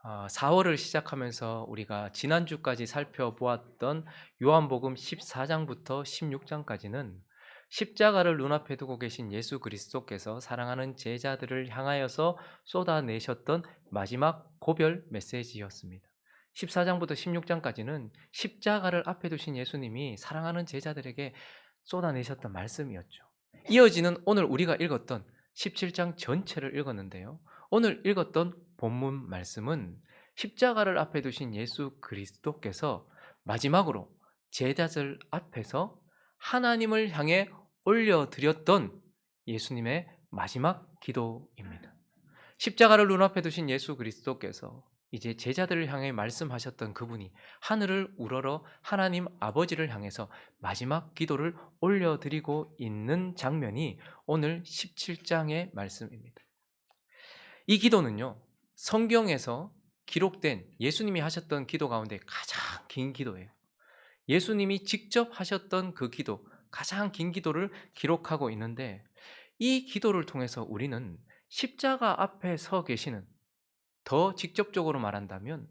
4월을 시작하면서 우리가 지난주까지 살펴보았던 요한복음 14장부터 16장까지는 십자가를 눈앞에 두고 계신 예수 그리스도께서 사랑하는 제자들을 향하여서 쏟아내셨던 마지막 고별 메시지였습니다. 14장부터 16장까지는 십자가를 앞에 두신 예수님이 사랑하는 제자들에게 쏟아내셨던 말씀이었죠. 이어지는 오늘 우리가 읽었던 17장 전체를 읽었는데요. 오늘 읽었던 본문 말씀은 십자가를 앞에 두신 예수 그리스도께서 마지막으로 제자들 앞에서 하나님을 향해 올려드렸던 예수님의 마지막 기도입니다. 십자가를 눈앞에 두신 예수 그리스도께서 이제 제자들을 향해 말씀하셨던 그분이 하늘을 우러러 하나님 아버지를 향해서 마지막 기도를 올려드리고 있는 장면이 오늘 17장의 말씀입니다. 이 기도는요, 성경에서 기록된 예수님이 하셨던 기도 가운데 가장 긴 기도예요. 예수님이 직접 하셨던 그 기도, 가장 긴 기도를 기록하고 있는데, 이 기도를 통해서 우리는 십자가 앞에 서 계시는, 더 직접적으로 말한다면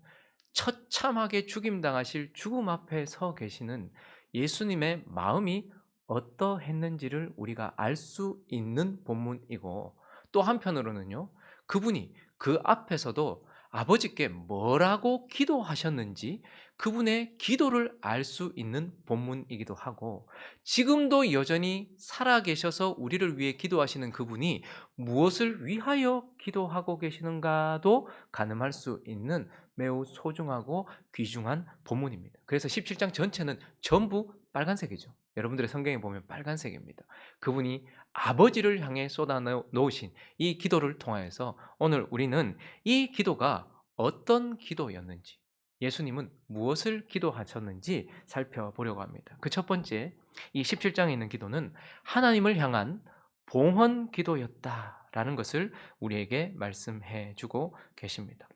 처참하게 죽임당하실 죽음 앞에 서 계시는 예수님의 마음이 어떠했는지를 우리가 알 수 있는 본문이고, 또 한편으로는요, 그분이 그 앞에서도 아버지께 뭐라고 기도하셨는지 그분의 기도를 알 수 있는 본문이기도 하고, 지금도 여전히 살아계셔서 우리를 위해 기도하시는 그분이 무엇을 위하여 기도하고 계시는가도 가늠할 수 있는 매우 소중하고 귀중한 본문입니다. 그래서 17장 전체는 전부 빨간색이죠. 여러분들의 성경에 보면 빨간색입니다. 그분이 아버지를 향해 쏟아 놓으신 이 기도를 통하여서 오늘 우리는 이 기도가 어떤 기도였는지, 예수님은 무엇을 기도하셨는지 살펴보려고 합니다. 그 첫 번째, 이 17장에 있는 기도는 하나님을 향한 봉헌 기도였다라는 것을 우리에게 말씀해 주고 계십니다.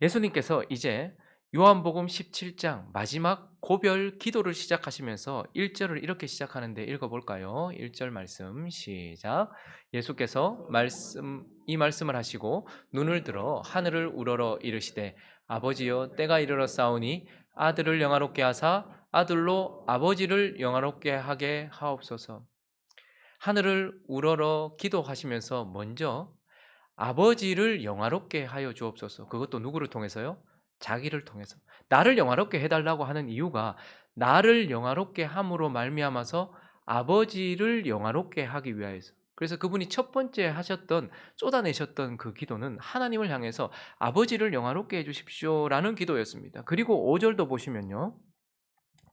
예수님께서 이제 요한복음 17장 마지막 고별 기도를 시작하시면서 1절을 이렇게 시작하는데 읽어볼까요? 1절 말씀 시작. 예수께서 이 말씀을 하시고 눈을 들어 하늘을 우러러 이르시되 아버지여 때가 이르렀사오니 아들을 영화롭게 하사 아들로 아버지를 영화롭게 하게 하옵소서. 하늘을 우러러 기도하시면서 먼저 아버지를 영화롭게 하여 주옵소서. 그것도 누구를 통해서요? 자기를 통해서. 나를 영화롭게 해달라고 하는 이유가 나를 영화롭게 함으로 말미암아서 아버지를 영화롭게 하기 위하여서. 그래서 그분이 첫 번째 하셨던, 쏟아내셨던 그 기도는 하나님을 향해서 아버지를 영화롭게 해주십시오라는 기도였습니다. 그리고 5절도 보시면요,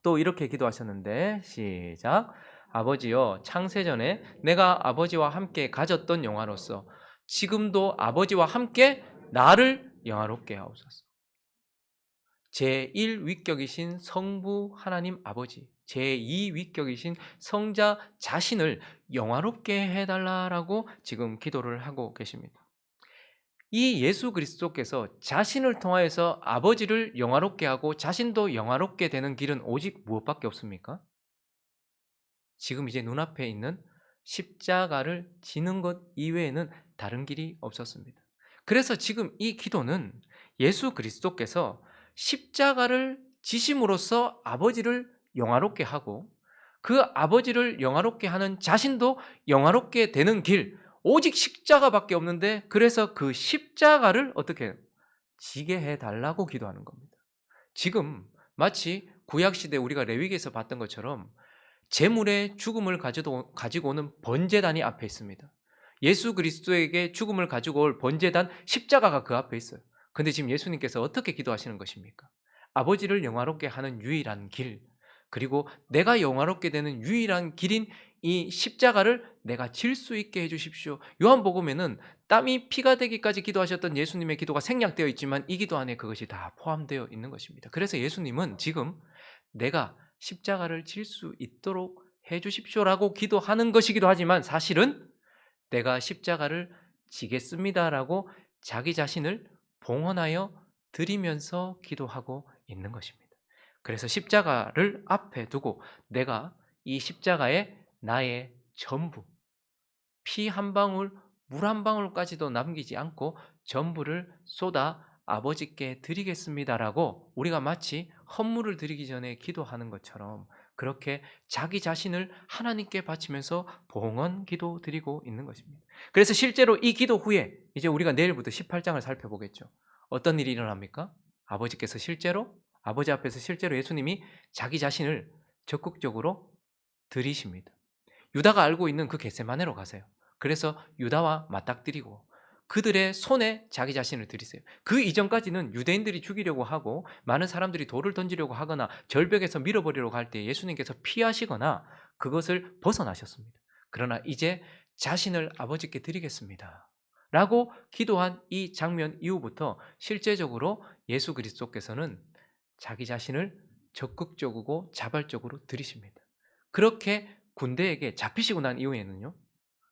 또 이렇게 기도하셨는데 시작. 아버지여 창세전에 내가 아버지와 함께 가졌던 영화로서 지금도 아버지와 함께 나를 영화롭게 하옵소서. 제1위격이신 성부 하나님 아버지, 제2위격이신 성자 자신을 영화롭게 해달라고 지금 기도를 하고 계십니다. 이 예수 그리스도께서 자신을 통하여서 아버지를 영화롭게 하고 자신도 영화롭게 되는 길은 오직 무엇밖에 없습니까? 지금 이제 눈앞에 있는 십자가를 지는 것 이외에는 다른 길이 없었습니다. 그래서 지금 이 기도는 예수 그리스도께서 십자가를 지심으로써 아버지를 영화롭게 하고 그 아버지를 영화롭게 하는 자신도 영화롭게 되는 길, 오직 십자가밖에 없는데, 그래서 그 십자가를 어떻게 지게 해달라고 기도하는 겁니다. 지금 마치 구약시대 우리가 레위기에서 봤던 것처럼 재물의 죽음을 가지고 오는 번제단이 앞에 있습니다. 예수 그리스도에게 죽음을 가지고 올 번제단 십자가가 그 앞에 있어요. 근데 지금 예수님께서 어떻게 기도하시는 것입니까? 아버지를 영화롭게 하는 유일한 길, 그리고 내가 영화롭게 되는 유일한 길인 이 십자가를 내가 질 수 있게 해주십시오. 요한복음에는 땀이 피가 되기까지 기도하셨던 예수님의 기도가 생략되어 있지만 이 기도 안에 그것이 다 포함되어 있는 것입니다. 그래서 예수님은 지금 내가 십자가를 질 수 있도록 해주십시오라고 기도하는 것이기도 하지만, 사실은 내가 십자가를 지겠습니다라고 자기 자신을 봉헌하여 드리면서 기도하고 있는 것입니다. 그래서 십자가를 앞에 두고 내가 이 십자가에 나의 전부, 피 한 방울, 물 한 방울까지도 남기지 않고 전부를 쏟아 아버지께 드리겠습니다라고 우리가 마치 헌물을 드리기 전에 기도하는 것처럼 그렇게 자기 자신을 하나님께 바치면서 봉헌 기도 드리고 있는 것입니다. 그래서 실제로 이 기도 후에 이제 우리가 내일부터 18장을 살펴보겠죠. 어떤 일이 일어납니까? 아버지께서 실제로 아버지 앞에서 실제로 예수님이 자기 자신을 적극적으로 드리십니다. 유다가 알고 있는 그 겟세마네로 가세요. 그래서 유다와 맞닥뜨리고 그들의 손에 자기 자신을 드리세요. 그 이전까지는 유대인들이 죽이려고 하고 많은 사람들이 돌을 던지려고 하거나 절벽에서 밀어버리려고 할 때 예수님께서 피하시거나 그것을 벗어나셨습니다. 그러나 이제 자신을 아버지께 드리겠습니다 라고 기도한 이 장면 이후부터 실제적으로 예수 그리스도께서는 자기 자신을 적극적이고 자발적으로 드리십니다. 그렇게 군대에게 잡히시고 난 이후에는요,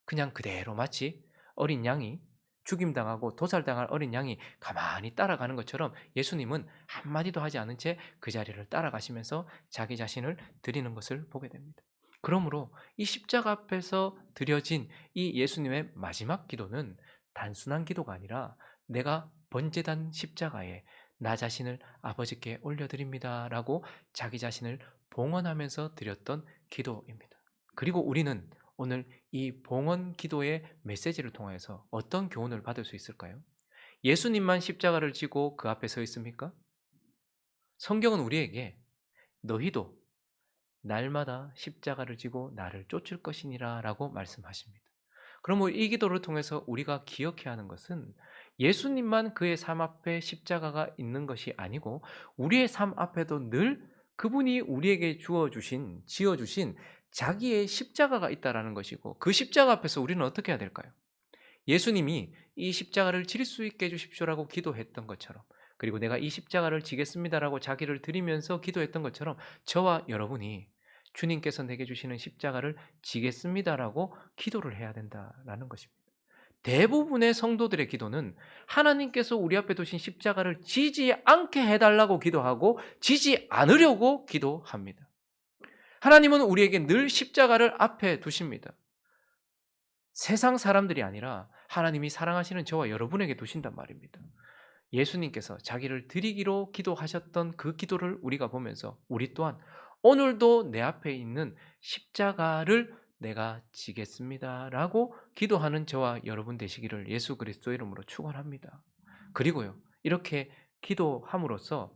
그냥 그대로 마치 어린 양이 죽임당하고 도살당할 어린 양이 가만히 따라가는 것처럼 예수님은 한마디도 하지 않은 채 그 자리를 따라가시면서 자기 자신을 드리는 것을 보게 됩니다. 그러므로 이 십자가 앞에서 드려진 이 예수님의 마지막 기도는 단순한 기도가 아니라 내가 번제단 십자가에 나 자신을 아버지께 올려드립니다라고 자기 자신을 봉헌하면서 드렸던 기도입니다. 그리고 우리는 오늘 이 봉헌 기도의 메시지를 통해서 어떤 교훈을 받을 수 있을까요? 예수님만 십자가를 지고 그 앞에 서 있습니까? 성경은 우리에게 너희도 날마다 십자가를 지고 나를 쫓을 것이니라 라고 말씀하십니다. 그러면 이 기도를 통해서 우리가 기억해야 하는 것은 예수님만 그의 삶 앞에 십자가가 있는 것이 아니고 우리의 삶 앞에도 늘 그분이 우리에게 지어주신 자기의 십자가가 있다라는 것이고 그 십자가 앞에서 우리는 어떻게 해야 될까요? 예수님이 이 십자가를 질 수 있게 해주십시오라고 기도했던 것처럼 그리고 내가 이 십자가를 지겠습니다라고 자기를 드리면서 기도했던 것처럼 저와 여러분이 주님께서 내게 주시는 십자가를 지겠습니다라고 기도를 해야 된다라는 것입니다. 대부분의 성도들의 기도는 하나님께서 우리 앞에 두신 십자가를 지지 않게 해달라고 기도하고 지지 않으려고 기도합니다. 하나님은 우리에게 늘 십자가를 앞에 두십니다. 세상 사람들이 아니라 하나님이 사랑하시는 저와 여러분에게 두신단 말입니다. 예수님께서 자기를 드리기로 기도하셨던 그 기도를 우리가 보면서 우리 또한 오늘도 내 앞에 있는 십자가를 내가 지겠습니다라고 기도하는 저와 여러분 되시기를 예수 그리스도 이름으로 축원합니다. 그리고요. 이렇게 기도함으로써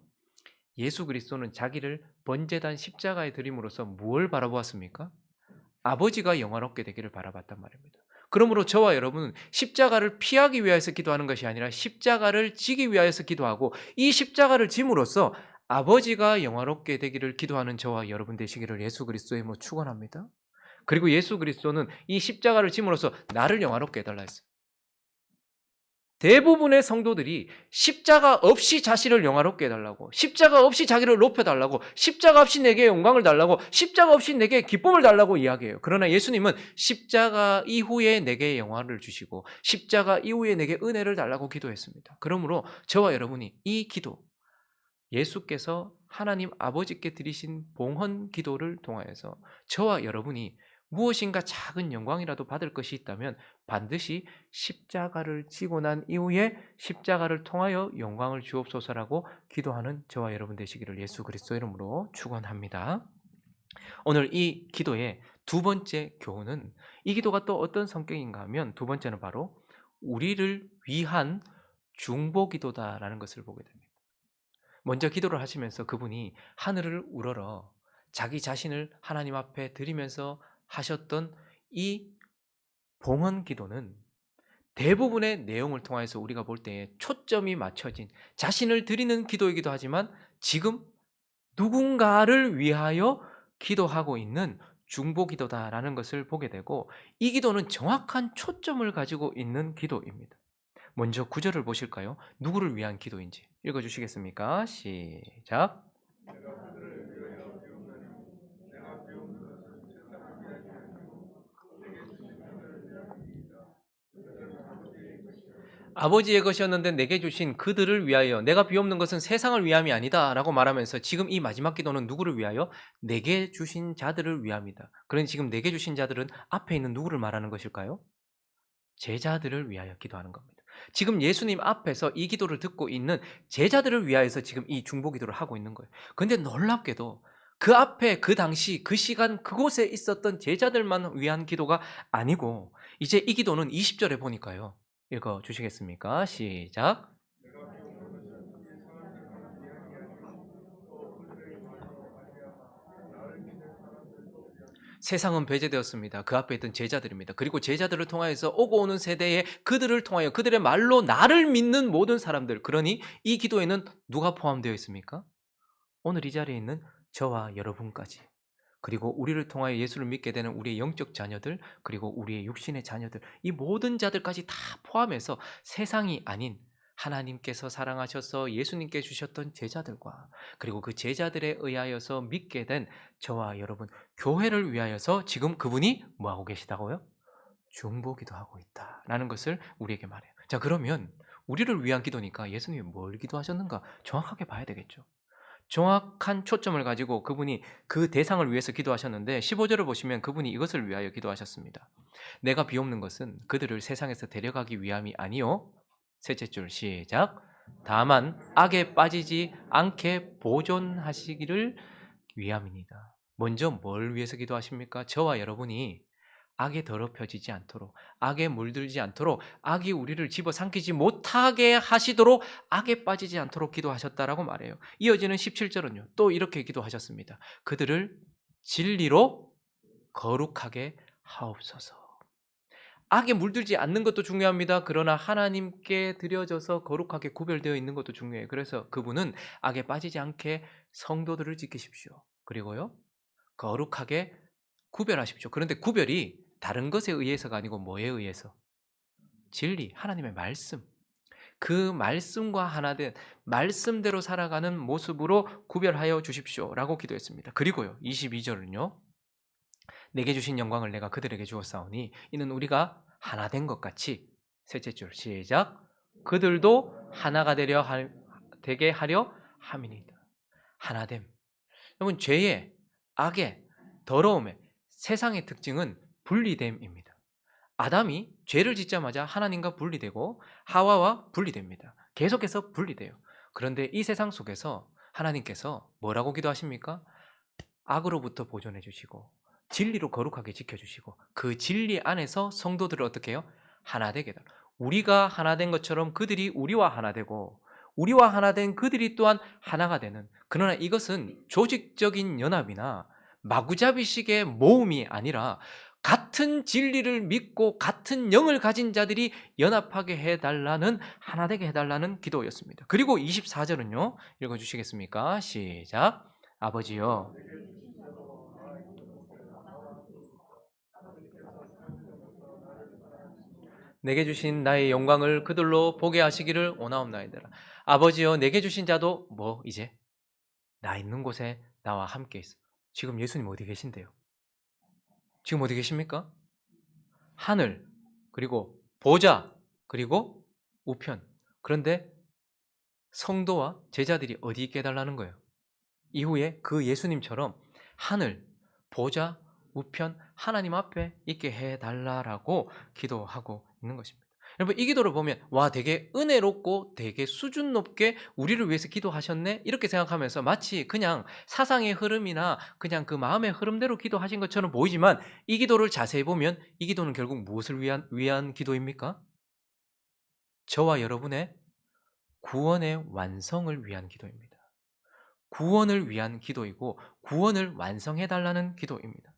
예수 그리스도는 자기를 번제단 십자가에 드림으로써 무엇을 바라보았습니까? 아버지가 영화롭게 되기를 바라봤단 말입니다. 그러므로 저와 여러분은 십자가를 피하기 위해서 기도하는 것이 아니라 십자가를 지기 위하여서 기도하고 이 십자가를 짐으로써 아버지가 영화롭게 되기를 기도하는 저와 여러분 되시기를 예수 그리스도의 이름으로 축원합니다. 그리고 예수 그리스도는 이 십자가를 짐으로써 나를 영화롭게 해달라 했어요. 대부분의 성도들이 십자가 없이 자신을 영화롭게 해달라고, 십자가 없이 자기를 높여달라고, 십자가 없이 내게 영광을 달라고, 십자가 없이 내게 기쁨을 달라고 이야기해요. 그러나 예수님은 십자가 이후에 내게 영화를 주시고 십자가 이후에 내게 은혜를 달라고 기도했습니다. 그러므로 저와 여러분이 이 기도, 예수께서 하나님 아버지께 드리신 봉헌 기도를 통하여서 저와 여러분이 무엇인가 작은 영광이라도 받을 것이 있다면 반드시 십자가를 지고 난 이후에 십자가를 통하여 영광을 주옵소서라고 기도하는 저와 여러분 되시기를 예수 그리스도 이름으로 축원합니다. 오늘 이 기도의 두 번째 교훈은 이 기도가 또 어떤 성격인가 하면 두 번째는 바로 우리를 위한 중보 기도다라는 것을 보게 됩니다. 먼저 기도를 하시면서 그분이 하늘을 우러러 자기 자신을 하나님 앞에 드리면서 하셨던 이 봉헌 기도는 대부분의 내용을 통해서 우리가 볼 때에 초점이 맞춰진 자신을 드리는 기도이기도 하지만 지금 누군가를 위하여 기도하고 있는 중보 기도다라는 것을 보게 되고 이 기도는 정확한 초점을 가지고 있는 기도입니다. 먼저 구절을 보실까요? 누구를 위한 기도인지 읽어주시겠습니까? 시작. 아버지의 것이었는데 내게 주신 그들을 위하여 내가 비옵는 것은 세상을 위함이 아니다 라고 말하면서 지금 이 마지막 기도는 누구를 위하여? 내게 주신 자들을 위함이다. 그러니 지금 내게 주신 자들은 앞에 있는 누구를 말하는 것일까요? 제자들을 위하여 기도하는 겁니다. 지금 예수님 앞에서 이 기도를 듣고 있는 제자들을 위하여서 지금 이 중보 기도를 하고 있는 거예요. 근데 놀랍게도 그 앞에 그 당시 그 시간 그곳에 있었던 제자들만 위한 기도가 아니고 이제 이 기도는 20절에 보니까요. 읽어 주시겠습니까? 시작. 세상은 배제되었습니다. 그 앞에 있던 제자들입니다. 그리고 제자들을 통하여서 오고 오는 세대에 그들을 통하여 그들의 말로 나를 믿는 모든 사람들. 그러니 이 기도에는 누가 포함되어 있습니까? 오늘 이 자리에 있는 저와 여러분까지. 그리고 우리를 통하여 예수를 믿게 되는 우리의 영적 자녀들, 그리고 우리의 육신의 자녀들, 이 모든 자들까지 다 포함해서 세상이 아닌 하나님께서 사랑하셔서 예수님께 주셨던 제자들과 그리고 그 제자들에 의하여서 믿게 된 저와 여러분, 교회를 위하여서 지금 그분이 뭐하고 계시다고요? 중보기도 하고 있다라는 것을 우리에게 말해요. 자, 그러면 우리를 위한 기도니까 예수님이 뭘 기도하셨는가 정확하게 봐야 되겠죠. 정확한 초점을 가지고 그분이 그 대상을 위해서 기도하셨는데 15절을 보시면 그분이 이것을 위하여 기도하셨습니다. 내가 비옵는 것은 그들을 세상에서 데려가기 위함이 아니요. 셋째 줄 시작. 다만 악에 빠지지 않게 보존하시기를 위함이니다. 먼저 뭘 위해서 기도하십니까? 저와 여러분이 악에 더럽혀지지 않도록, 악에 물들지 않도록, 악이 우리를 집어삼키지 못하게 하시도록, 악에 빠지지 않도록 기도하셨다라고 말해요. 이어지는 17절은요. 또 이렇게 기도하셨습니다. 그들을 진리로 거룩하게 하옵소서. 악에 물들지 않는 것도 중요합니다. 그러나 하나님께 드려져서 거룩하게 구별되어 있는 것도 중요해요. 그래서 그분은 악에 빠지지 않게 성도들을 지키십시오. 그리고요, 거룩하게 구별하십시오. 그런데 구별이 다른 것에 의해서가 아니고 뭐에 의해서? 진리, 하나님의 말씀. 그 말씀과 하나 된 말씀대로 살아가는 모습으로 구별하여 주십시오라고 기도했습니다. 그리고요. 22절은요. 내게 주신 영광을 내가 그들에게 주었사오니 이는 우리가 하나 된 것 같이 셋째 줄 시작. 그들도 하나가 되게 하려 함이니이다. 하나됨. 여러분, 죄의, 악의, 더러움의, 세상의 특징은 분리됨입니다. 아담이 죄를 짓자마자 하나님과 분리되고 하와와 분리됩니다. 계속해서 분리돼요. 그런데 이 세상 속에서 하나님께서 뭐라고 기도하십니까? 악으로부터 보존해 주시고 진리로 거룩하게 지켜주시고 그 진리 안에서 성도들을 어떻게 해요? 하나 되게 해달라. 우리가 하나 된 것처럼 그들이 우리와 하나 되고 우리와 하나 된 그들이 또한 하나가 되는, 그러나 이것은 조직적인 연합이나 마구잡이식의 모음이 아니라 같은 진리를 믿고 같은 영을 가진 자들이 연합하게 해달라는, 하나 되게 해달라는 기도였습니다. 그리고 24절은요 읽어주시겠습니까? 시작. 아버지여 내게 주신 나의 영광을 그들로 보게 하시기를 원하옵나이다. 아버지여 내게 주신 자도 뭐 이제 나 있는 곳에 나와 함께 있어. 지금 예수님 어디 계신데요? 지금 어디 계십니까? 하늘, 그리고 보좌, 그리고 우편. 그런데 성도와 제자들이 어디 있게 해달라는 거예요? 이후에 그 예수님처럼 하늘, 보좌, 우편, 하나님 앞에 있게 해달라고 기도하고 있는 것입니다. 여러분, 이 기도를 보면 와, 되게 은혜롭고 되게 수준 높게 우리를 위해서 기도하셨네 이렇게 생각하면서 마치 그냥 사상의 흐름이나 그냥 그 마음의 흐름대로 기도하신 것처럼 보이지만 이 기도를 자세히 보면 이 기도는 결국 무엇을 위한 기도입니까? 저와 여러분의 구원의 완성을 위한 기도입니다. 구원을 위한 기도이고 구원을 완성해 달라는 기도입니다.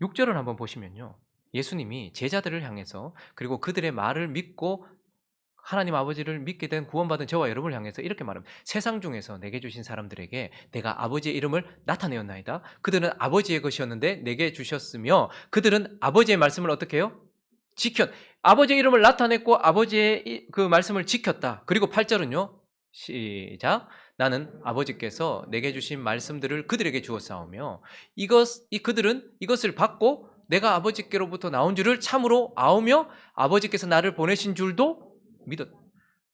6절을 한번 보시면요. 예수님이 제자들을 향해서 그리고 그들의 말을 믿고 하나님 아버지를 믿게 된 구원받은 저와 여러분을 향해서 이렇게 말합니다. 세상 중에서 내게 주신 사람들에게 내가 아버지의 이름을 나타내었나이다. 그들은 아버지의 것이었는데 내게 주셨으며 그들은 아버지의 말씀을 어떻게 해요? 아버지의 이름을 나타냈고 아버지의 그 말씀을 지켰다. 그리고 8절은요. 시작. 나는 아버지께서 내게 주신 말씀들을 그들에게 주었사오며 그들은 이것을 받고 내가 아버지께로부터 나온 줄을 참으로 아오며 아버지께서 나를 보내신 줄도 믿었다.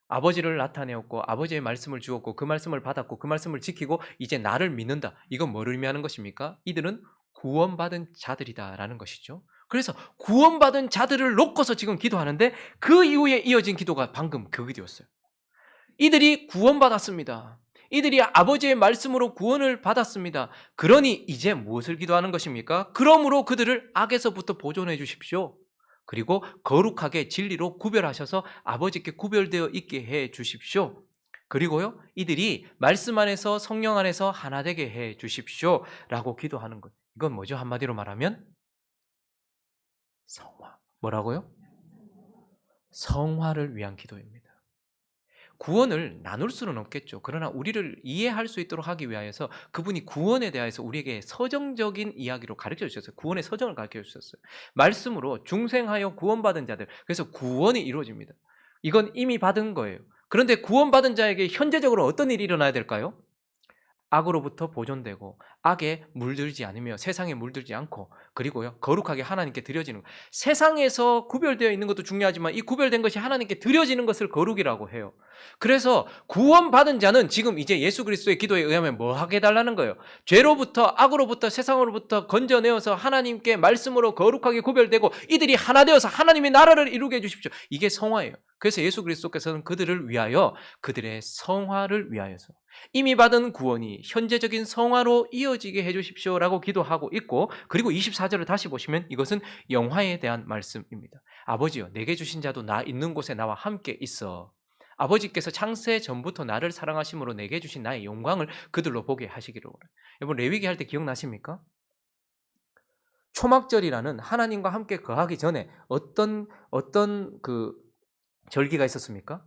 아버지를 나타내었고 아버지의 말씀을 주었고 그 말씀을 받았고 그 말씀을 지키고 이제 나를 믿는다. 이건 뭘 의미하는 것입니까? 이들은 구원받은 자들이다라는 것이죠. 그래서 구원받은 자들을 놓고서 지금 기도하는데 그 이후에 이어진 기도가 방금 그 기도였어요. 이들이 구원받았습니다. 이들이 아버지의 말씀으로 구원을 받았습니다. 그러니 이제 무엇을 기도하는 것입니까? 그러므로 그들을 악에서부터 보존해 주십시오. 그리고 거룩하게 진리로 구별하셔서 아버지께 구별되어 있게 해 주십시오. 그리고요, 이들이 말씀 안에서 성령 안에서 하나 되게 해 주십시오. 라고 기도하는 것. 이건 뭐죠? 한마디로 말하면 성화. 뭐라고요? 성화를 위한 기도입니다. 구원을 나눌 수는 없겠죠. 그러나 우리를 이해할 수 있도록 하기 위하여서 그분이 구원에 대해서 우리에게 서정적인 이야기로 가르쳐 주셨어요. 구원의 서정을 가르쳐 주셨어요. 말씀으로 중생하여 구원받은 자들. 그래서 구원이 이루어집니다. 이건 이미 받은 거예요. 그런데 구원받은 자에게 현재적으로 어떤 일이 일어나야 될까요? 악으로부터 보존되고 악에 물들지 않으며 세상에 물들지 않고, 그리고요, 거룩하게 하나님께 드려지는 것. 세상에서 구별되어 있는 것도 중요하지만 이 구별된 것이 하나님께 드려지는 것을 거룩이라고 해요. 그래서 구원받은 자는 지금 이제 예수 그리스도의 기도에 의하면 뭐 하게 해달라는 거예요? 죄로부터, 악으로부터, 세상으로부터 건져내어서 하나님께 말씀으로 거룩하게 구별되고 이들이 하나 되어서 하나님의 나라를 이루게 해주십시오. 이게 성화예요. 그래서 예수 그리스도께서는 그들을 위하여, 그들의 성화를 위하여서 이미 받은 구원이 현재적인 성화로 이어지게 해주십시오라고 기도하고 있고, 그리고 24절을 다시 보시면 이것은 영화에 대한 말씀입니다. 아버지여, 내게 주신 자도 나 있는 곳에 나와 함께 있어. 아버지께서 창세 전부터 나를 사랑하심으로 내게 주신 나의 영광을 그들로 보게 하시기를 원해. 여러분, 레위기 할 때 기억나십니까? 초막절이라는 하나님과 함께 거하기 전에 어떤 그 절기가 있었습니까?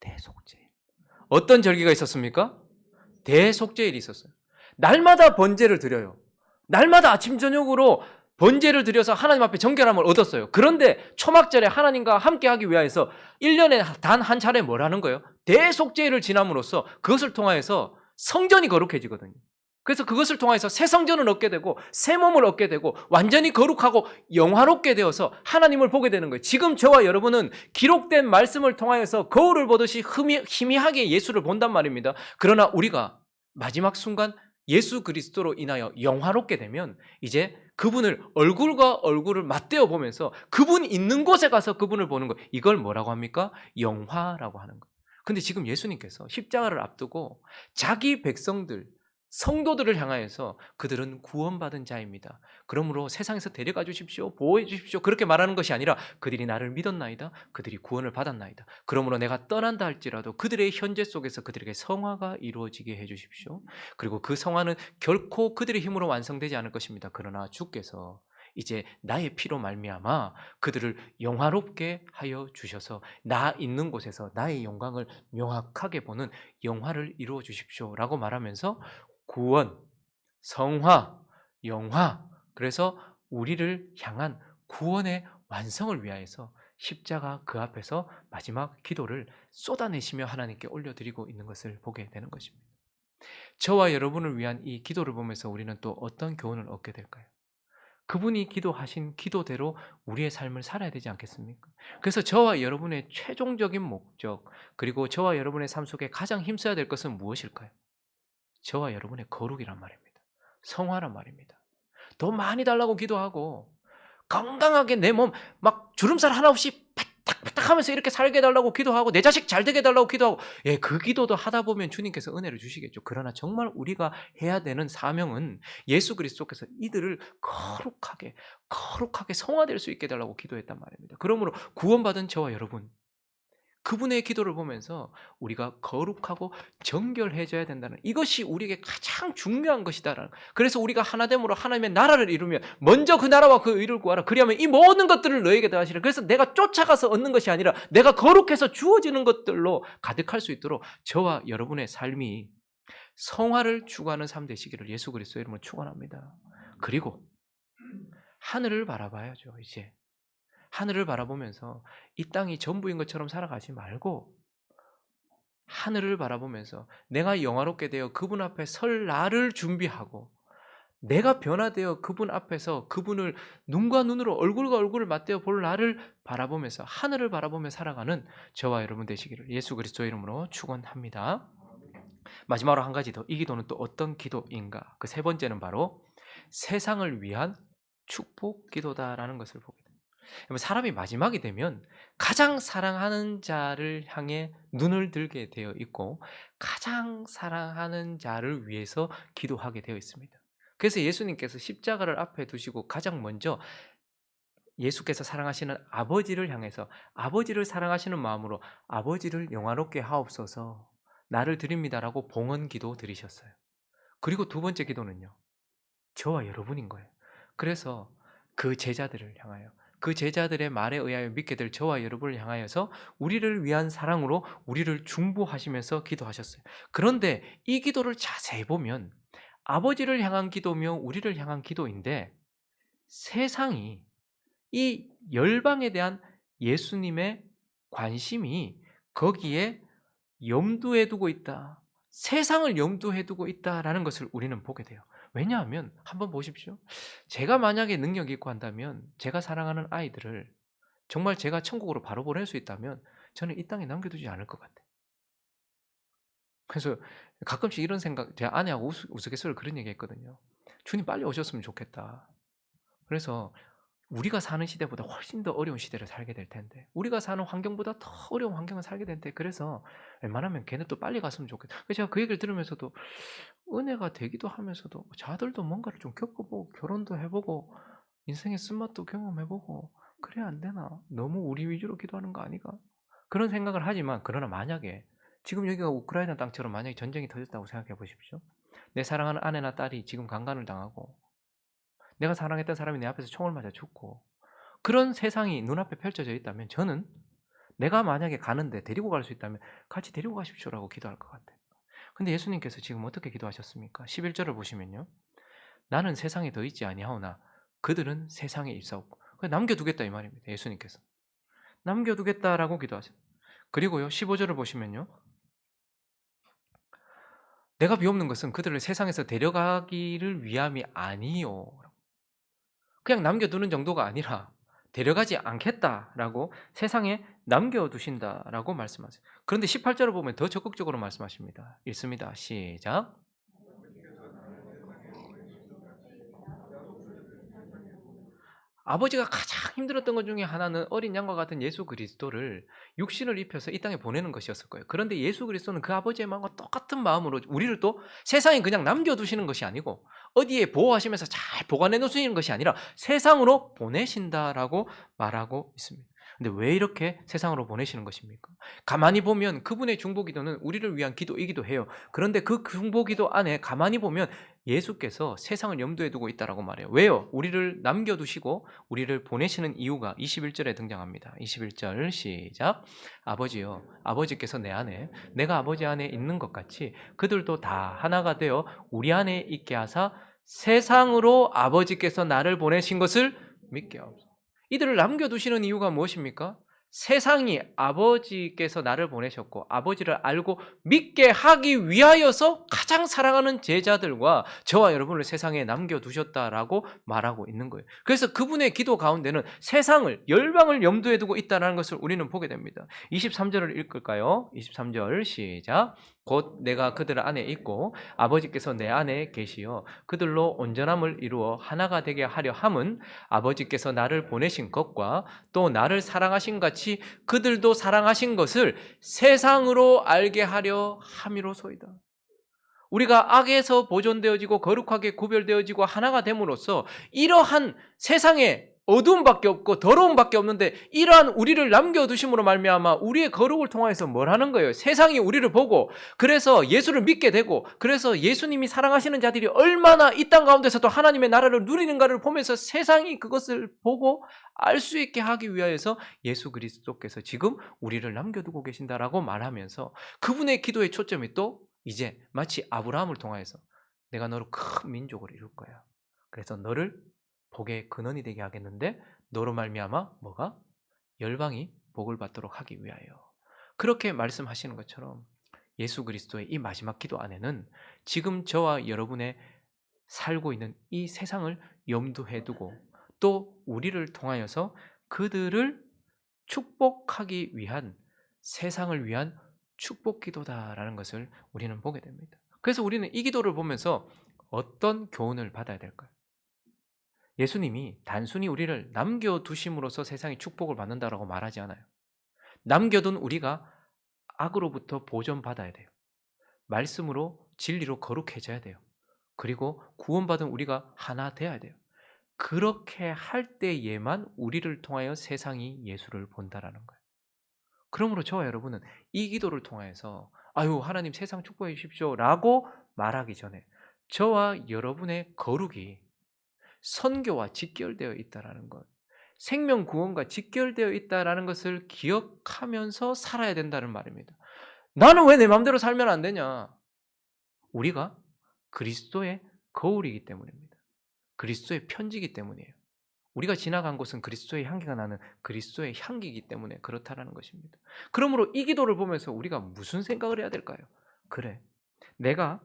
대속죄. 어떤 절기가 있었습니까? 대속죄일이 있었어요. 날마다 번제를 드려요. 날마다 아침 저녁으로 번제를 드려서 하나님 앞에 정결함을 얻었어요. 그런데 초막절에 하나님과 함께하기 위하여서 1년에 단 한 차례 뭘 하는 거예요? 대속죄일을 지남으로써 그것을 통하여서 성전이 거룩해지거든요. 그래서 그것을 통해서 새 성전을 얻게 되고 새 몸을 얻게 되고 완전히 거룩하고 영화롭게 되어서 하나님을 보게 되는 거예요. 지금 저와 여러분은 기록된 말씀을 통하여서 거울을 보듯이 희미하게 예수를 본단 말입니다. 그러나 우리가 마지막 순간 예수 그리스도로 인하여 영화롭게 되면 이제 그분을 얼굴과 얼굴을 맞대어 보면서 그분 있는 곳에 가서 그분을 보는 거, 이걸 뭐라고 합니까? 영화라고 하는 거. 근데 지금 예수님께서 십자가를 앞두고 자기 백성들, 성도들을 향하여서 그들은 구원받은 자입니다. 그러므로 세상에서 데려가 주십시오. 보호해 주십시오. 그렇게 말하는 것이 아니라 그들이 나를 믿었나이다. 그들이 구원을 받았나이다. 그러므로 내가 떠난다 할지라도 그들의 현재 속에서 그들에게 성화가 이루어지게 해 주십시오. 그리고 그 성화는 결코 그들의 힘으로 완성되지 않을 것입니다. 그러나 주께서 이제 나의 피로 말미암아 그들을 영화롭게 하여 주셔서 나 있는 곳에서 나의 영광을 명확하게 보는 영화를 이루어 주십시오라고 말하면서 구원, 성화, 영화, 그래서 우리를 향한 구원의 완성을 위하여서 십자가 그 앞에서 마지막 기도를 쏟아내시며 하나님께 올려드리고 있는 것을 보게 되는 것입니다. 저와 여러분을 위한 이 기도를 보면서 우리는 또 어떤 교훈을 얻게 될까요? 그분이 기도하신 기도대로 우리의 삶을 살아야 되지 않겠습니까? 그래서 저와 여러분의 최종적인 목적, 그리고 저와 여러분의 삶 속에 가장 힘써야 될 것은 무엇일까요? 저와 여러분의 거룩이란 말입니다. 성화란 말입니다. 더 많이 달라고 기도하고 건강하게 내 몸 막 주름살 하나 없이 바닥바닥 하면서 이렇게 살게 해달라고 기도하고 내 자식 잘 되게 해달라고 기도하고, 예, 그 기도도 하다 보면 주님께서 은혜를 주시겠죠. 그러나 정말 우리가 해야 되는 사명은 예수 그리스도께서 이들을 거룩하게 성화될 수 있게 해달라고 기도했단 말입니다. 그러므로 구원받은 저와 여러분, 그분의 기도를 보면서 우리가 거룩하고 정결해져야 된다는, 이것이 우리에게 가장 중요한 것이다라는. 그래서 우리가 하나됨으로 하나님의 나라를 이루면 먼저 그 나라와 그 의를 구하라. 그리하면 이 모든 것들을 너에게 더하시라. 그래서 내가 쫓아가서 얻는 것이 아니라 내가 거룩해서 주어지는 것들로 가득할 수 있도록 저와 여러분의 삶이 성화를 추구하는 삶 되시기를 예수 그리스도의 이름으로 축원합니다. 그리고 하늘을 바라봐야죠. 이제 하늘을 바라보면서 이 땅이 전부인 것처럼 살아가지 말고 하늘을 바라보면서 내가 영화롭게 되어 그분 앞에 설 날을 준비하고 내가 변화되어 그분 앞에서 그분을 눈과 눈으로 얼굴과 얼굴을 맞대어 볼 날을 바라보면서 하늘을 바라보며 살아가는 저와 여러분 되시기를 예수 그리스도의 이름으로 축원합니다. 마지막으로 한 가지 더, 이 기도는 또 어떤 기도인가? 그 세 번째는 바로 세상을 위한 축복 기도다라는 것을 보게 됩니다. 사람이 마지막이 되면 가장 사랑하는 자를 향해 눈을 들게 되어 있고 가장 사랑하는 자를 위해서 기도하게 되어 있습니다. 그래서 예수님께서 십자가를 앞에 두시고 가장 먼저 예수께서 사랑하시는 아버지를 향해서 아버지를 사랑하시는 마음으로 아버지를 영화롭게 하옵소서 나를 드립니다라고 봉헌 기도 드리셨어요. 그리고 두 번째 기도는요. 저와 여러분인 거예요. 그래서 그 제자들을 향하여 그 제자들의 말에 의하여 믿게 될 저와 여러분을 향하여서 우리를 위한 사랑으로 우리를 중보하시면서 기도하셨어요. 그런데 이 기도를 자세히 보면 아버지를 향한 기도며 우리를 향한 기도인데 세상이 이 열방에 대한 예수님의 관심이 거기에 염두에 두고 있다. 세상을 염두에 두고 있다라는 것을 우리는 보게 돼요. 왜냐하면 한번 보십시오. 제가 만약에 능력이 있고 한다면 제가 사랑하는 아이들을 정말 제가 천국으로 바로 보낼 수 있다면 저는 이 땅에 남겨두지 않을 것 같아요. 그래서 가끔씩 이런 생각, 제 아내하고 우스갯소리로 그런 얘기 했거든요. 주님 빨리 오셨으면 좋겠다. 그래서 우리가 사는 시대보다 훨씬 더 어려운 시대를 살게 될 텐데 우리가 사는 환경보다 더 어려운 환경을 살게 될 텐데 그래서 웬만하면 걔네 또 빨리 갔으면 좋겠다. 그래서 제가 그 얘기를 들으면서도 은혜가 되기도 하면서도 자들도 뭔가를 좀 겪어보고 결혼도 해보고 인생의 쓴맛도 경험해보고 그래야 안 되나? 너무 우리 위주로 기도하는 거 아니가? 그런 생각을 하지만 그러나 만약에 지금 여기가 우크라이나 땅처럼 만약에 전쟁이 터졌다고 생각해 보십시오. 내 사랑하는 아내나 딸이 지금 강간을 당하고 내가 사랑했던 사람이 내 앞에서 총을 맞아 죽고 그런 세상이 눈앞에 펼쳐져 있다면 저는 내가 만약에 가는데 데리고 갈 수 있다면 같이 데리고 가십시오라고 기도할 것 같아요. 근데 예수님께서 지금 어떻게 기도하셨습니까? 11절을 보시면요. 나는 세상에 더 있지 아니하오나 그들은 세상에 있사옵고 남겨두겠다 이 말입니다. 예수님께서. 남겨두겠다라고 기도하세요. 그리고요. 15절을 보시면요. 내가 비옵는 것은 그들을 세상에서 데려가기를 위함이 아니요. 그냥 남겨두는 정도가 아니라 데려가지 않겠다라고 세상에 남겨두신다라고 말씀하세요. 그런데 18절을 보면 더 적극적으로 말씀하십니다. 읽습니다. 시작. 아버지가 가장 힘들었던 것 중에 하나는 어린 양과 같은 예수 그리스도를 육신을 입혀서 이 땅에 보내는 것이었을 거예요. 그런데 예수 그리스도는 그 아버지의 마음과 똑같은 마음으로 우리를 또 세상에 그냥 남겨두시는 것이 아니고 어디에 보호하시면서 잘 보관해 놓으시는 것이 아니라 세상으로 보내신다라고 말하고 있습니다. 근데 왜 이렇게 세상으로 보내시는 것입니까? 가만히 보면 그분의 중보기도는 우리를 위한 기도이기도 해요. 그런데 그 중보기도 안에 가만히 보면 예수께서 세상을 염두에 두고 있다라고 말해요. 왜요? 우리를 남겨두시고 우리를 보내시는 이유가 21절에 등장합니다. 21절 시작. 아버지여, 아버지께서 내 안에, 내가 아버지 안에 있는 것 같이 그들도 다 하나가 되어 우리 안에 있게 하사 세상으로 아버지께서 나를 보내신 것을 믿게 하옵소서. 이들을 남겨두시는 이유가 무엇입니까? 세상이 아버지께서 나를 보내셨고 아버지를 알고 믿게 하기 위하여서 가장 사랑하는 제자들과 저와 여러분을 세상에 남겨두셨다라고 말하고 있는 거예요. 그래서 그분의 기도 가운데는 세상을, 열방을 염두에 두고 있다는 것을 우리는 보게 됩니다. 23절을 읽을까요? 23절 시작. 곧 내가 그들 안에 있고 아버지께서 내 안에 계시어 그들로 온전함을 이루어 하나가 되게 하려 함은 아버지께서 나를 보내신 것과 또 나를 사랑하신 같이 그들도 사랑하신 것을 세상으로 알게 하려 함이로소이다. 우리가 악에서 보존되어지고 거룩하게 구별되어지고 하나가 됨으로써 이러한 세상에 어두움밖에 없고 더러움밖에 없는데 이러한 우리를 남겨두심으로 말미암아 우리의 거룩을 통하여서 뭘 하는 거예요? 세상이 우리를 보고 그래서 예수를 믿게 되고 그래서 예수님이 사랑하시는 자들이 얼마나 이 땅 가운데서도 하나님의 나라를 누리는가를 보면서 세상이 그것을 보고 알 수 있게 하기 위하여서 예수 그리스도께서 지금 우리를 남겨두고 계신다라고 말하면서 그분의 기도의 초점이 또 이제 마치 아브라함을 통하여서 내가 너를 큰 민족으로 이룰 거야. 그래서 너를 복의 근원이 되게 하겠는데 너로 말미암아 뭐가? 열방이 복을 받도록 하기 위하여. 그렇게 말씀하시는 것처럼 예수 그리스도의 이 마지막 기도 안에는 지금 저와 여러분의 살고 있는 이 세상을 염두에 두고 또 우리를 통하여서 그들을 축복하기 위한 세상을 위한 축복 기도다라는 것을 우리는 보게 됩니다. 그래서 우리는 이 기도를 보면서 어떤 교훈을 받아야 될까요? 예수님이 단순히 우리를 남겨두심으로써 세상이 축복을 받는다라고 말하지 않아요. 남겨둔 우리가 악으로부터 보존받아야 돼요. 말씀으로 진리로 거룩해져야 돼요. 그리고 구원받은 우리가 하나 돼야 돼요. 그렇게 할 때에만 우리를 통하여 세상이 예수를 본다라는 거예요. 그러므로 저와 여러분은 이 기도를 통해서 "아유 하나님 세상 축복해 주십시오."라고 말하기 전에 저와 여러분의 거룩이 선교와 직결되어 있다라는 것, 생명 구원과 직결되어 있다라는 것을 기억하면서 살아야 된다는 말입니다. '나는 왜 내 맘대로 살면 안 되냐?' 우리가 그리스도의 거울이기 때문입니다. 그리스도의 편지이기 때문이에요. 우리가 지나간 곳은 그리스도의 향기가 나는 그리스도의 향기이기 때문에 그렇다라는 것입니다. 그러므로 이 기도를 보면서 우리가 무슨 생각을 해야 될까요? 그래, 내가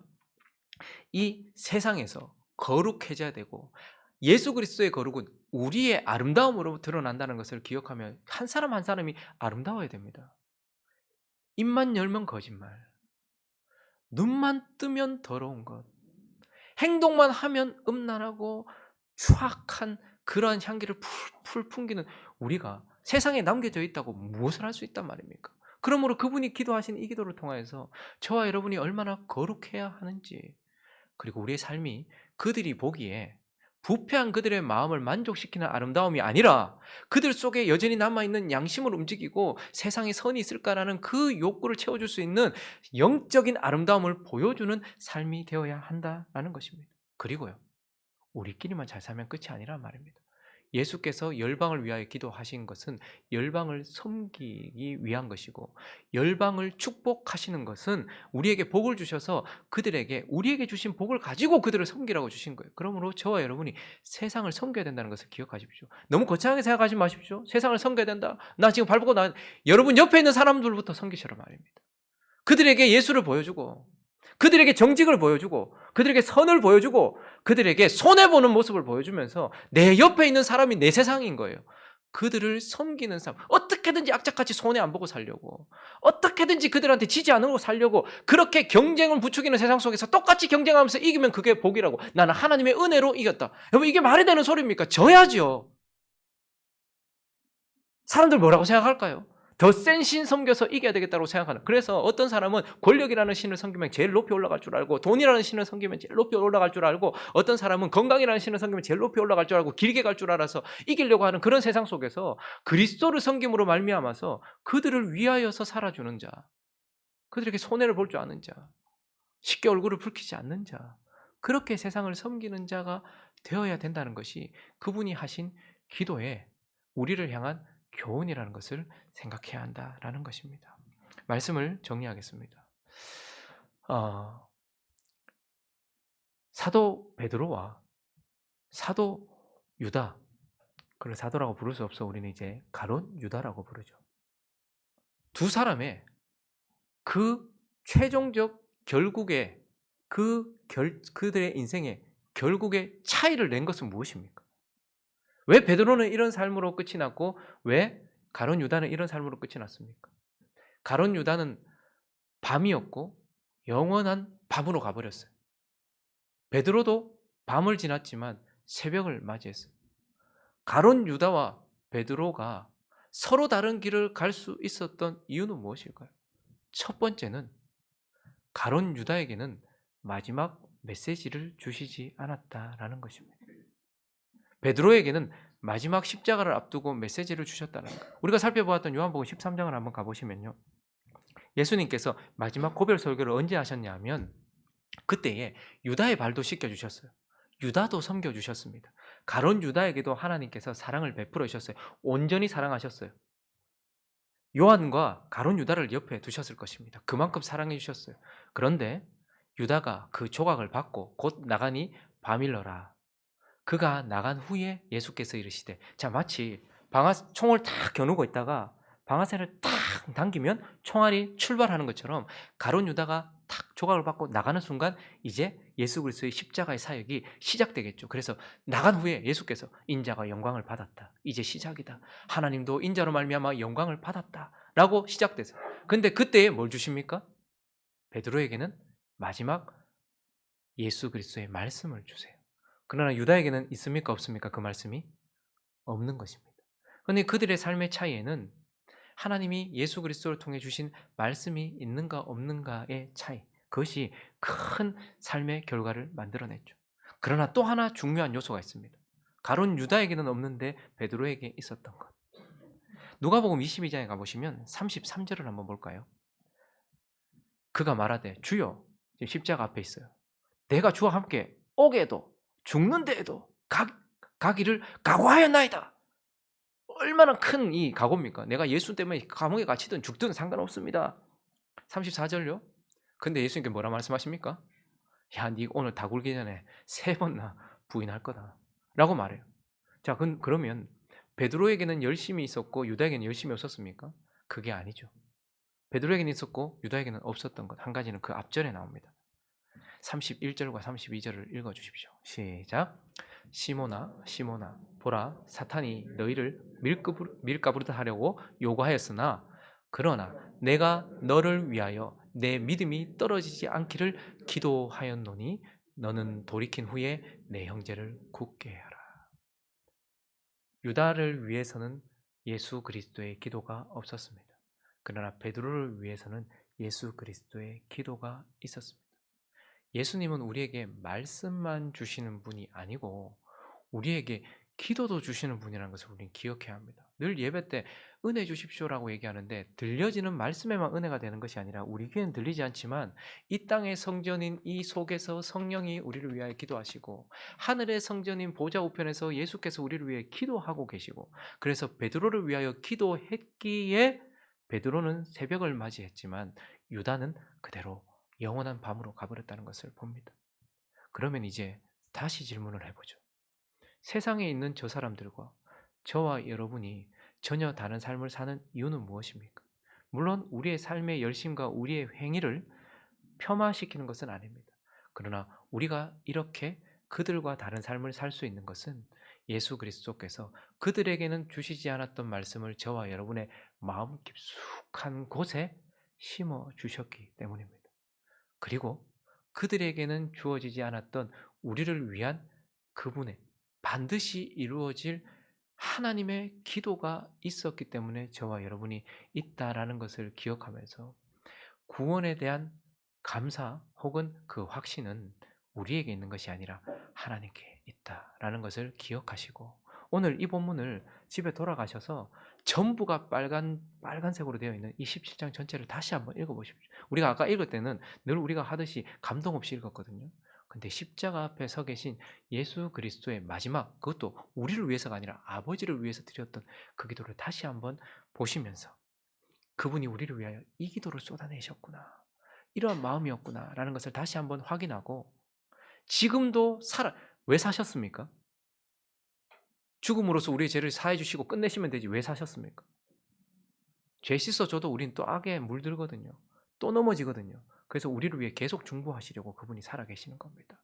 이 세상에서 거룩해져야 되고 예수 그리스도의 거룩은 우리의 아름다움으로 드러난다는 것을 기억하며 한 사람 한 사람이 아름다워야 됩니다. 입만 열면 거짓말, 눈만 뜨면 더러운 것, 행동만 하면 음란하고 추악한 그러한 향기를 풀풀 풍기는 우리가 세상에 남겨져 있다고 무엇을 할 수 있단 말입니까? 그러므로 그분이 기도하신 이 기도를 통하여서 저와 여러분이 얼마나 거룩해야 하는지, 그리고 우리의 삶이 그들이 보기에 부패한 그들의 마음을 만족시키는 아름다움이 아니라 그들 속에 여전히 남아있는 양심을 움직이고 세상에 선이 있을까라는 그 욕구를 채워줄 수 있는 영적인 아름다움을 보여주는 삶이 되어야 한다라는 것입니다. 그리고요, 우리끼리만 잘 살면 끝이 아니란 말입니다. 예수께서 열방을 위하여 기도하신 것은 열방을 섬기기 위한 것이고, 열방을 축복하시는 것은 우리에게 복을 주셔서 그들에게 우리에게 주신 복을 가지고 그들을 섬기라고 주신 거예요. 그러므로 저와 여러분이 세상을 섬겨야 된다는 것을 기억하십시오. 너무 거창하게 생각하지 마십시오. 세상을 섬겨야 된다, 나 지금 발벗고 나, 여러분 옆에 있는 사람들부터 섬기시라 말입니다. 그들에게 예수를 보여주고, 그들에게 정직을 보여주고, 그들에게 선을 보여주고, 그들에게 손해보는 모습을 보여주면서 내 옆에 있는 사람이 내 세상인 거예요. 그들을 섬기는 삶, 어떻게든지 악착같이 손해 안 보고 살려고, 어떻게든지 그들한테 지지 않고 살려고, 그렇게 경쟁을 부추기는 세상 속에서 똑같이 경쟁하면서 이기면 그게 복이라고, 나는 하나님의 은혜로 이겼다. 여러분, 이게 말이 되는 소리입니까? 져야죠. 사람들 뭐라고 생각할까요? 더 센 신 섬겨서 이겨야 되겠다고 생각하는. 그래서 어떤 사람은 권력이라는 신을 섬기면 제일 높이 올라갈 줄 알고, 돈이라는 신을 섬기면 제일 높이 올라갈 줄 알고, 어떤 사람은 건강이라는 신을 섬기면 제일 높이 올라갈 줄 알고 길게 갈 줄 알아서 이기려고 하는 그런 세상 속에서 그리스도를 섬김으로 말미암아서 그들을 위하여서 살아주는 자, 그들에게 손해를 볼 줄 아는 자, 쉽게 얼굴을 붉히지 않는 자, 그렇게 세상을 섬기는 자가 되어야 된다는 것이 그분이 하신 기도에 우리를 향한 교훈이라는 것을 생각해야 한다라는 것입니다. 말씀을 정리하겠습니다. 어, 사도 베드로와 사도 유다, 그를 사도라고 부를 수 없어 우리는 이제 가론 유다라고 부르죠. 두 사람의 그 최종적 결국에 그들의 인생의 결국에 차이를 낸 것은 무엇입니까? 왜 베드로는 이런 삶으로 끝이 났고 왜 가론 유다는 이런 삶으로 끝이 났습니까? 가론 유다는 밤이었고 영원한 밤으로 가버렸어요. 베드로도 밤을 지났지만 새벽을 맞이했어요. 가론 유다와 베드로가 서로 다른 길을 갈 수 있었던 이유는 무엇일까요? 첫 번째는 가론 유다에게는 마지막 메시지를 주시지 않았다라는 것입니다. 베드로에게는 마지막 십자가를 앞두고 메시지를 주셨다는 거예요. 우리가 살펴보았던 요한복음 13장을 한번 가보시면요, 예수님께서 마지막 고별 설교를 언제 하셨냐 하면 그때에 유다의 발도 씻겨주셨어요. 유다도 섬겨주셨습니다. 가론 유다에게도 하나님께서 사랑을 베풀어 주셨어요. 온전히 사랑하셨어요. 요한과 가론 유다를 옆에 두셨을 것입니다. 그만큼 사랑해 주셨어요. 그런데 유다가 그 조각을 받고 곧 나가니 밤일러라. 그가 나간 후에 예수께서 이르시되, 자, 마치 총을 탁 겨누고 있다가 방아쇠를 탁 당기면 총알이 출발하는 것처럼 가룟 유다가 탁 조각을 받고 나가는 순간 이제 예수 그리스도의 십자가의 사역이 시작되겠죠. 그래서 나간 후에 예수께서 인자가 영광을 받았다, 이제 시작이다, 하나님도 인자로 말미암아 영광을 받았다라고 시작됐어요. 근데 그때에 뭘 주십니까? 베드로에게는 마지막 예수 그리스도의 말씀을 주세요. 그러나 유다에게는 있습니까 없습니까? 그 말씀이 없는 것입니다. 그런데 그들의 삶의 차이에는 하나님이 예수 그리스도를 통해 주신 말씀이 있는가 없는가의 차이, 그것이 큰 삶의 결과를 만들어냈죠. 그러나 또 하나 중요한 요소가 있습니다. 가론 유다에게는 없는데 베드로에게 있었던 것. 누가복음 22장에 가보시면 33절을 한번 볼까요? 그가 말하되 주여, 지금 십자가 앞에 있어요. 내가 주와 함께 오게도 죽는 데에도 가기를 각오하였나이다. 얼마나 큰 이 각오입니까? 내가 예수 때문에 감옥에 갇히든 죽든 상관없습니다. 34절요. 근데 예수님께 뭐라 말씀하십니까? 야, 네 오늘 다 굴기 전에 3번나 부인할 거다. 라고 말해요. 자, 그러면 베드로에게는 열심이 있었고 유다에게는 열심이 없었습니까? 그게 아니죠. 베드로에게는 있었고 유다에게는 없었던 것. 한 가지는 그 앞절에 나옵니다. 31절과 32절을 읽어 주십시오. 시작. 시몬아 시몬아 보라 사탄이 너희를 밀가부르다 하려고 요구하였으나 그러나 내가 너를 위하여 내 믿음이 떨어지지 않기를 기도하였노니 너는 돌이킨 후에 내 형제를 굳게 하라. 유다를 위해서는 예수 그리스도의 기도가 없었습니다. 그러나 베드로를 위해서는 예수 그리스도의 기도가 있었습니다. 예수님은 우리에게 말씀만 주시는 분이 아니고 우리에게 기도도 주시는 분이라는 것을 우리는 기억해야 합니다. 늘 예배 때 은혜 주십시오라고 얘기하는데 들려지는 말씀에만 은혜가 되는 것이 아니라 우리 귀에는 들리지 않지만 이 땅의 성전인 이 속에서 성령이 우리를 위하여 기도하시고 하늘의 성전인 보좌 우편에서 예수께서 우리를 위해 기도하고 계시고 그래서 베드로를 위하여 기도했기에 베드로는 새벽을 맞이했지만 유다는 그대로 영원한 밤으로 가버렸다는 것을 봅니다. 그러면 이제 다시 질문을 해보죠. 세상에 있는 저 사람들과 저와 여러분이 전혀 다른 삶을 사는 이유는 무엇입니까? 물론 우리의 삶의 열심과 우리의 행위를 폄하시키는 것은 아닙니다. 그러나 우리가 이렇게 그들과 다른 삶을 살 수 있는 것은 예수 그리스도께서 그들에게는 주시지 않았던 말씀을 저와 여러분의 마음 깊숙한 곳에 심어 주셨기 때문입니다. 그리고 그들에게는 주어지지 않았던 우리를 위한 그분의 반드시 이루어질 하나님의 기도가 있었기 때문에 저와 여러분이 있다라는 것을 기억하면서 구원에 대한 감사 혹은 그 확신은 우리에게 있는 것이 아니라 하나님께 있다라는 것을 기억하시고 오늘 이 본문을 집에 돌아가셔서 전부가 빨간색으로 되어 있는 이 17장 전체를 다시 한번 읽어보십시오. 우리가 아까 읽을 때는 늘 우리가 하듯이 감동 없이 읽었거든요. 근데 십자가 앞에 서 계신 예수 그리스도의 마지막, 그것도 우리를 위해서가 아니라 아버지를 위해서 드렸던 그 기도를 다시 한번 보시면서 그분이 우리를 위하여 이 기도를 쏟아내셨구나, 이러한 마음이었구나라는 것을 다시 한번 확인하고 지금도 왜 사셨습니까? 죽음으로써 우리의 죄를 사해 주시고 끝내시면 되지 왜 사셨습니까? 죄 씻어줘도 우린 또 악에 물들거든요. 또 넘어지거든요. 그래서 우리를 위해 계속 중보하시려고 그분이 살아계시는 겁니다.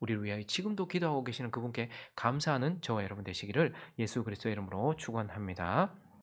우리를 위하여 지금도 기도하고 계시는 그분께 감사하는 저와 여러분 되시기를 예수 그리스도의 이름으로 축원합니다.